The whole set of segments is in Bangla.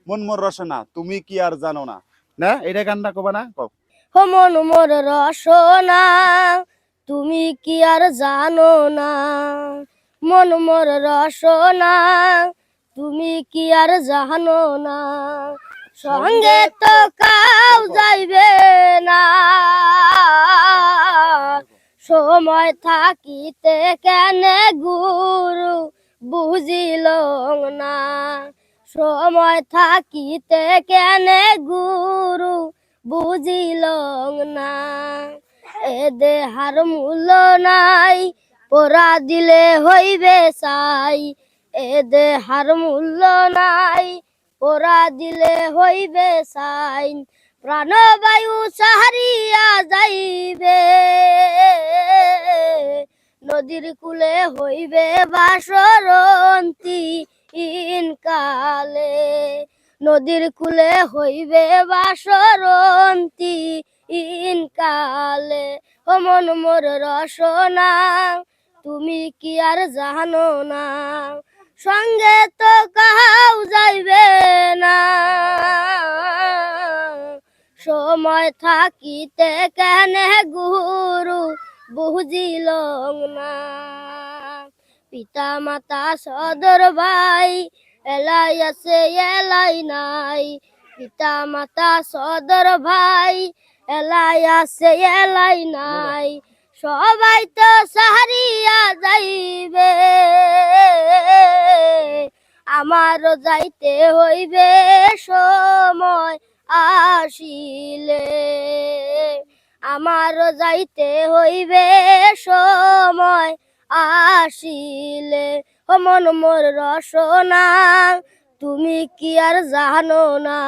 মন মোর রসনা তুমি কি আর জানো না, না এটা গানটা কবা না কও। ও মন মোর রসনা তুমি কি আর জানো না, মন মোর রসনা তুমি কি আর জানো না, সঙ্গে তো কাউ যাইবে না, সময় থাকিতে কেনে গুরু বুঝিল না, সময় থাকিতে কেনে গুরু বুঝিল না, এ দেহার মূল্য নাই পরা দিলে হইবে সাই, এ দেহার মূল্য নাই পরা দিলে হইবে সাই, প্রাণবায়ু সাহারিয়া যাইবে, নদীর কূলে হইবে বাসরন্তি ইনকালে, নদীর কূলে হইবে বাসরন্তি ইনকালে, ও মন মোর রসনা তুমি কি আর জানো না, সঙ্গে তো কাউ যাইবে না, সময় থাকিতে কেনে গুরু বুঝিল না, পিতা মাতা সদর ভাই এলাই আছে এলাই নাই, পিতা মাতা সদর ভাই এলাই আছে এলাই নাই, সবাই তো সাহারিয়া যাইবে, আমারও যাইতে হইবে সময় আসিলে, আমারও যাইতে হইবে সময় আসিলে, ও মন মোর রসনা তুমি কি আর জানো না,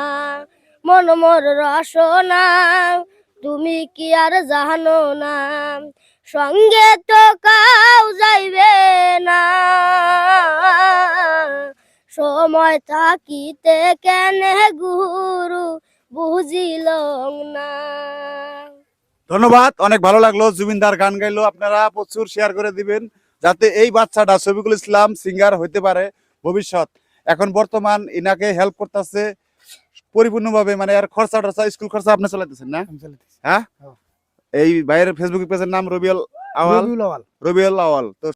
মন মোর রসনা তুমি কি আর জানো না, সঙ্গে তো কাউ যাইবে না, সময় থাকিতে কেনে গুরু বুঝিল না। ধন্যবাদ, অনেক ভালো লাগলো। জুবিনদার গান গাইলো, আপনারা প্রচুর শেয়ার করে দিবেন যাতে এই বাচ্চাটা শফিকুল ইসলাম সিঙ্গার হইতে পারে ভবিষ্যৎ। এখন বর্তমান ইনাকে হেল্প করতেছে পরিপূর্ণভাবে, মানে আর খরচা টরচা স্কুল খরচা আপনি চালাইতেছেন না? হ্যাঁ, এই ভাইয়ের ফেসবুক পেজের নাম রবিউল আওয়াল, রবিউল আওয়াল। তো